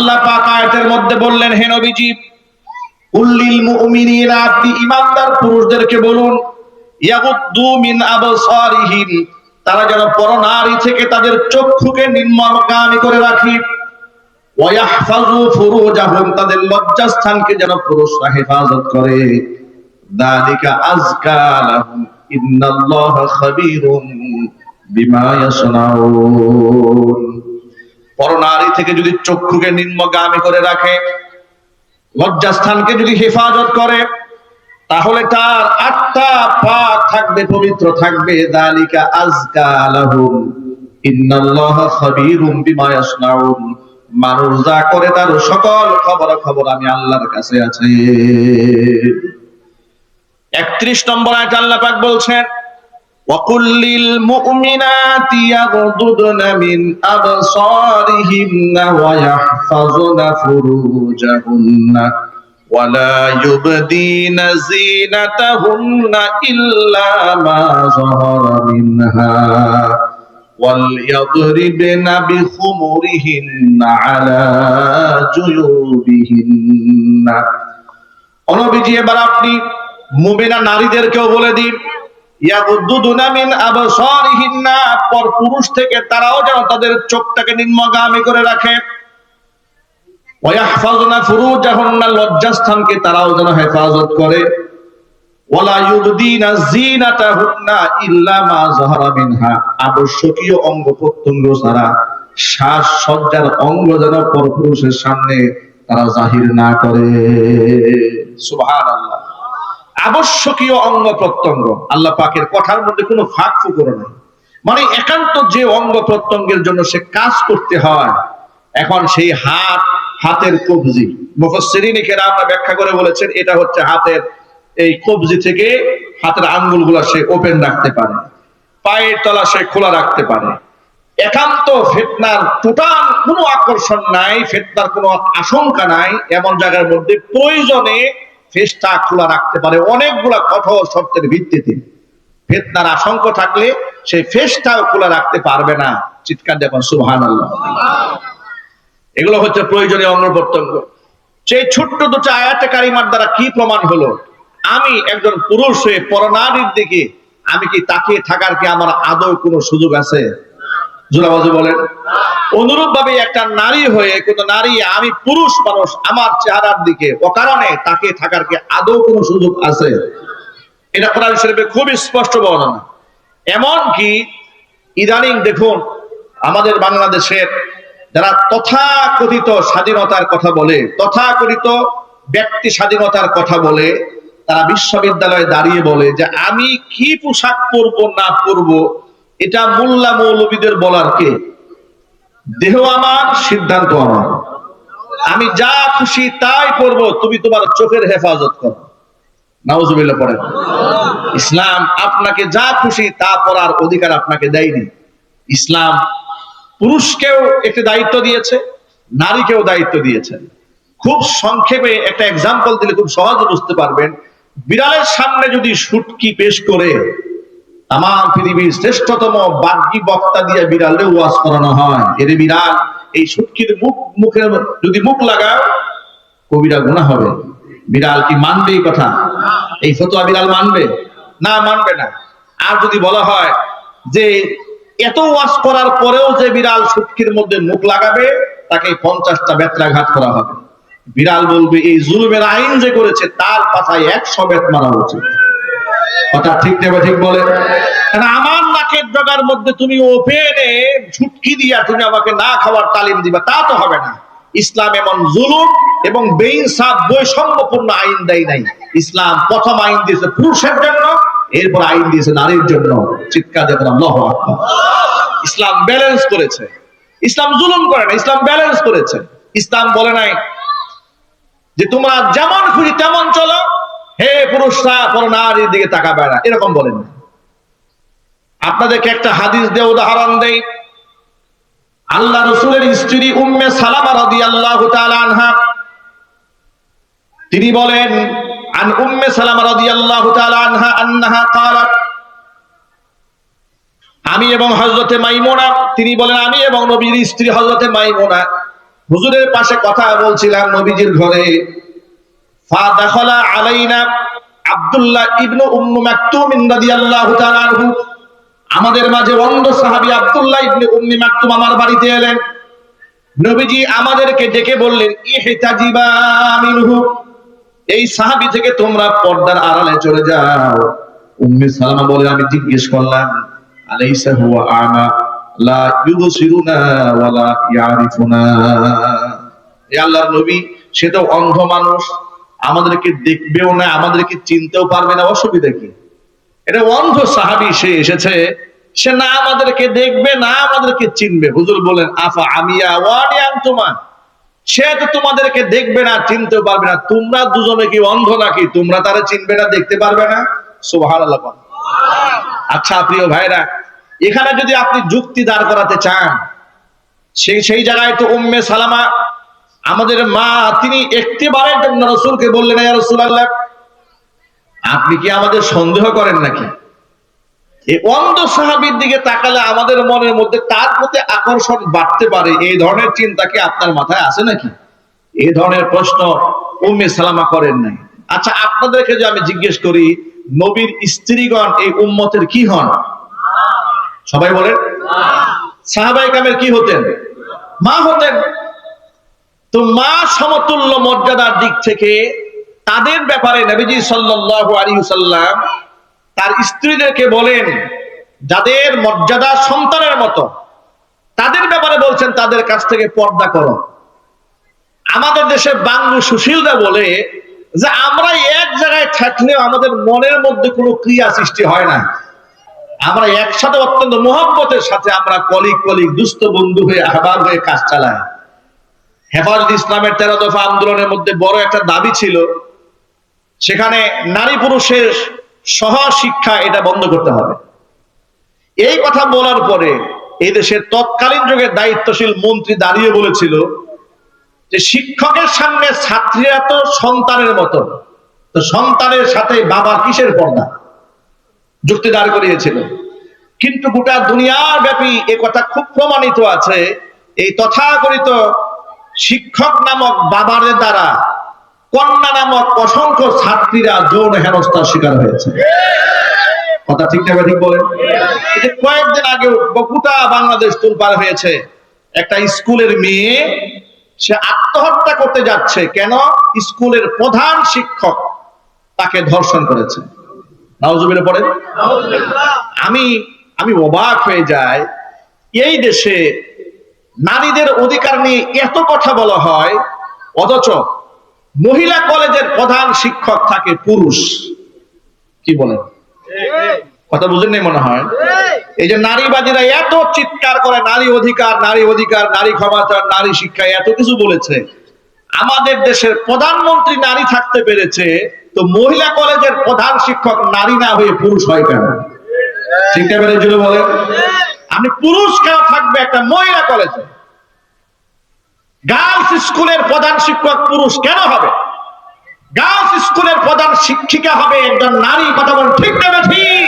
আল্লাহ পাক আয়াতের মধ্যে বললেন, হে নবীজি, কুল্লিল মুমিনিনা, আপনি ঈমানদার পুরুষদেরকে বলুন, ইয়াগুদ্দু মিন আবসারিহিম, তারা যেন পরনারী থেকে তাদের চক্ষুকে নিম্নগামী করে রাখে, ওয়া ইয়াহফাযু ফুরুজাহুম, তাদের লজ্জাস্থানকে যেন পুরুষরা হেফাজত করে, যালিকা আযকা লাহুম ইন্নাল্লাহা খাবীরুম বিমা ইয়াসনাউন। পরনারী থেকে যদি চক্ষুকে নিম্নগামী করে রাখে, লজ্জাস্থানকে যদি হেফাজত করে, তাহলে তার আত্মা পাক থাকবে, পবিত্র থাকবে। যালিকা আযকা লাহুম ইন্নাল্লাহা খাবীরুম বিমা ইয়াসনাউন, মানুষ যা করে তার সকল খবর আমি আল্লাহর কাছে আছে। 31 নম্বর আয়াত আল্লাহ পাক বলছেন, وَقُلْ لِلْمُؤْمِنَاتِ يَغْضُضْنَ مِنْ أَبْصَارِهِنَّ وَيَحْفَظْنَ فُرُوجَهُنَّ وَلَا يُبْدِينَ زِينَتَهُنَّ إِلَّا مَا ظَهَرَ مِنْهَا وَلْيَضْرِبْنَ بِخُمُرِهِنَّ عَلَى جُيُوبِهِنَّ। নবীজি, এবার আপনি মুমিনা নারীদেরকেও বলে দিন, ইয়াগুদ্দুনা মিন আবসারিহিন্না, পরপুরুষ থেকে তারাও যেন তাদের চোখটাকে নিম্নগামী করে রাখে, ওয়া ইয়াহফাযনা ফুরুজাহুন্না, লজ্জাস্থানকে তারাও যেন হেফাজত করে, ওয়ালা ইউবদিনা যিনাতাহুন্না ইল্লা মা যাহারা মিনহা, আবশ্যকীয় অঙ্গ প্রত্যঙ্গ ছাড়া সাজসজ্জার অঙ্গ যেন পরপুরুষের সামনে তারা জাহির না করে। সুবহানাল্লাহ। আবশ্যকীয় অঙ্গ প্রত্যঙ্গ, আল্লাহ পাকের কথার মধ্যে কোনো ফাঁক ফুকর নেই, মানে একান্ত যে অঙ্গ প্রত্যঙ্গের জন্য সে কাজ করতে হয়। এখন সেই হাতের কবজি, মুফাসসিরিন কেরাম ব্যাখ্যা করে বলেছেন, এটা হচ্ছে হাতের এই কবজি থেকে হাতের আঙ্গুলগুলো সে ওপেন রাখতে পারে, পায়ের তলা সে খোলা রাখতে পারে। একান্ত ফিতনার টোটাল কোনো আকর্ষণ নাই, ফিতনার কোনো আশঙ্কা নাই, এমন জায়গার মধ্যে প্রয়োজনে ফেসটা খোলা রাখতে পারে অনেকগুলা কঠোর শর্তের ভিত্তিতে। ফিতনার আশঙ্কা থাকলে সেই ফেসটাও খোলা রাখতে পারবে না। চিৎকার দেখুন সুবহানাল্লাহ। এগুলো হচ্ছে প্রয়োজনীয় অঙ্গ প্রত্যঙ্গ। সেই ছোট্ট দুটো আয়াতে কারিমার দ্বারা কি প্রমাণ হলো? আমি একজন পুরুষ হয়ে পরনারীর দিকে আমি কি তাকিয়ে থাকার কি আমার আদৌ কোনো সুযোগ আছে? জোরাবাজি বলেন। অনুরূপ ভাবে একটা নারী হয়ে কোন নারী, আমি পুরুষ মানুষ, আমার চেহারার দিকে অকারণে তাকিয়ে থাকার কি আদৌ কোনো সুযোগ আছে? এটা কোরআন শরীফে খুব স্পষ্ট বর্ণনা। এমন কি ইদানিং দেখুন, আমাদের বাংলাদেশের যারা তথাকথিত স্বাধীনতার কথা বলে, তথাকথিত ব্যক্তি স্বাধীনতার কথা বলে, তারা বিশ্ববিদ্যালয়ে দাঁড়িয়ে বলে যে আমি কি পোশাক পরবো না পরবো এটা মোল্লা মৌলবীদের বলার কে? দেহ আমার, সিদ্ধান্ত আমার, আমি যা খুশি তাই পরবো, তুমি তোমার চোখের হেফাজত করো। নাউজুবিল্লাহ পড়েন। ইসলাম আপনাকে যা খুশি তা পরার অধিকার আপনাকে দেয়নি। ইসলাম পুরুষকেও একটি দায়িত্ব দিয়েছে, নারীকেও দায়িত্ব দিয়েছেন। খুব সংক্ষেপে একটা এক্সাম্পল দিলে খুব সহজে বুঝতে পারবেন। বিড়ালের সামনে যদি শুটকি পেশ করে তামাম পৃথিবীর শ্রেষ্ঠতম বাগ্যী বক্তা দিয়ে বিড়ালে ওয়াজ করানো হয়, এর বিড়াল এই শুটকির মুখে যদি মুখ লাগায় কবিরা গুনাহ হবে। বিড়াল কি মানবে এই কথা? এই ফতোয়া বিড়াল মানবে না? মানবে না। আর যদি বলা হয় যে এত ওয়াজ করার পরেও যে বিড়াল শুটকির মধ্যে মুখ লাগাবে তাকে 50টা বেত্রাঘাত করা হবে, বিড়াল বলবে এই জুলুমের আইন যে করেছে তার পাছায় 100 বেত মারা উচিত। কথা ঠিক নেবে ঠিক বলে। আমার নাকের ডগার মধ্যে তুমি ওপেনে ঝুটকি দিয়া তুমি আমাকে না খাওয়ার তালিম দিবা, তা তো হবে না। ইসলাম এমন জুলুম এবং বেইনসাফ বৈষম্যপূর্ণ আইন দেয় নাই। ইসলাম প্রথম আইন দিয়েছে পুরুষের জন্য, এরপর আইন দিয়েছে নারীর জন্য। চিৎকার দেবেন আল্লাহু আকবার। ইসলাম ব্যালেন্স করেছে, ইসলাম জুলুম করে না, ইসলাম ব্যালেন্স করেছে। ইসলাম বলে নাই যে তোমরা যেমন খুশি তেমন চলো, হে পুরুষরা পরনারীর দিকে তাকাবে না, এরকম বলেন। আপনাদেরকে একটা হাদিস দিয়ে উদাহরণ দেই। আল্লাহ রাসূলের স্ত্রী উম্মে সালামা রাদিয়াল্লাহু তাআলা আনহা, তিনি বলেন, আন উম্মে সালামা রাদিয়াল্লাহু তাআলা আনহা আন্নাহা ক্বালাত, আমি এবং হযরতে মাইমুনা, তিনি বলেন আমি এবং নবীর স্ত্রী হযরতে মাইমুনা হুজুরের পাশে কথা বলছিলাম নবীজির ঘরে, ফা দাখালা আলাইনা আব্দুল্লাহ ইবনে উম্মু মাকতুম রাদিয়াল্লাহু তাআলা আনহু, আমাদের মাঝে অন্ধ সাহাবী আব্দুল্লাহ ইবনে উম্মি মাকতুম আমার বাড়িতে এলেন। নবীজি আমাদেরকে ডেকে বললেন, ইহতাজিবা মিনহু, এই সাহাবী থেকে তোমরা পর্দার আড়ালে চলে যাও। উম্মে সালামা বলে, আমি জিজ্ঞেস করলাম, আলাইসা হুয়া আমা লা ইউবসিরুনা ওয়ালা ইয়ারিফুনা, হে আল্লাহর নবী, সে তো অন্ধ মানুষ, আমাদেরকে দেখবেও না, আমাদেরকে চিনতেও পারবে না, অসুবিধা কি? এটা অন্ধ সাহাবী, সে এসেছে, সে না আমাদেরকে দেখবে না আমাদেরকে চিনবে। হুজুর বলেন, আফা আমিয়া ওয়ানি আনতুমা, সে তো তোমাদেরকে দেখবে না চিনতেও পারবে না, তোমরা দুজনে কি অন্ধ নাকি? তোমরা তারা চিনবে না দেখতে পারবে না? সুবহানাল্লাহ। আচ্ছা প্রিয় ভাইরা, এখানে যদি আপনি যুক্তি দাঁড় করাতে চান, সেই জায়গায় তো উম্মে সালামা আমাদের মা, তিনি একটিবারের জন্য রাসূলকে বললেন, ইয়া রাসূলুল্লাহ, আপনি কি আমাদের সন্দেহ করেন নাকি? এই অন্ধ সাহাবীর দিকে তাকালে আমাদের মনের মধ্যে তার প্রতি আকর্ষণ বাড়তে পারে, এই ধরনের চিন্তা কি আপনার মাথায় আসে নাকি? এই ধরনের প্রশ্ন উম্মে সালামা করেন নাই। আচ্ছা আপনাদেরকে যে আমি জিজ্ঞেস করি, নবীর স্ত্রীগণ এই উম্মতের কি হন? সবাই বলেন। সাহাবায়ে কেরামের কি হতেন? মা হতেন। তো মা সমতুল্য মর্যাদার দিক থেকে তাদের ব্যাপারে নবীজি সাল্লাল্লাহু আলাইহি ওয়াসাল্লাম তার স্ত্রীদেরকে বলেন, যাদের মর্যাদা সন্তানের মতো, তাদের ব্যাপারে বলছেন তাদের কাছ থেকে পর্দা করো। আমাদের দেশে বাংলু সুশীলরা বলে যে আমরা এক জায়গায় থাকলেও আমাদের মনের মধ্যে কোনো ক্রিয়া সৃষ্টি হয় না, আমরা একসাথে অত্যন্ত মহব্বতের সাথে আমরা কলিগ দুস্থ বন্ধু হয়ে আহবাব হয়ে কাজ চালাই। হেফাজত ইসলামের 13 দফা আন্দোলনের মধ্যে বড় একটা দাবি ছিল, সেখানে নারী পুরুষের সহ শিক্ষা এটা বন্ধ করতে হবে। এই কথা বলার পরে এই দেশের তৎকালীন যুগের দায়িত্বশীল মন্ত্রী দাঁড়িয়ে বলেছিল যে শিক্ষকের সামনে ছাত্রীরা তো সন্তানের মতো, তো সন্তানের সাথে বাবার কিসের পর্দা? যুক্তি দাঁড় করিয়েছিল। কিন্তু গোটা দুনিয়ার ব্যাপী এ কথা খুব প্রমাণিত আছে, এই তথাকথিত শিক্ষক নামক বাবারের দ্বারা কন্যা নামক অসংখ্য ছাত্রীরা যৌন হেনস্থার শিকার হয়েছে। কথা ঠিক না ঠিক বলেন? এই যে কয়েকদিন আগে গোটা বাংলাদেশ তোলপাড় হয়েছে, একটা স্কুলের মেয়ে সে আত্মহত্যা করতে যাচ্ছে, কেন? স্কুলের প্রধান শিক্ষক তাকে ধর্ষণ করেছে। নাউজুবিল্লাহ পড়েন। আমি অবাক হয়ে যাই, এই দেশে নারীদের অধিকার নিয়ে এত কথা বলা হয়, অথচ মহিলা কলেজের প্রধান শিক্ষক থাকে পুরুষ। কি বলেন? কথা বুঝেন নাই মনে হয়? এই যে নারীবাদীরা এত চিৎকার করে নারী অধিকার, নারী অধিকার, নারী ক্ষমতা, নারী শিক্ষা, এত কিছু বলেছে, আমাদের দেশের প্রধানমন্ত্রী নারী থাকতে পেরেছে, তো মহিলা কলেজের প্রধান শিক্ষক নারী না হয়ে পুরুষ হয় কেন? শিক্ষা বেড়ে জুড়ে বলেন, আপনি পুরুষ কেন থাকবে একটা মহিলা কলেজে? গার্লস স্কুলের প্রধান শিক্ষক পুরুষ কেন হবে? গার্লস স্কুলের প্রধান শিক্ষিকা হবে একজন নারী। কথা বলেন ঠিক না ঠিক?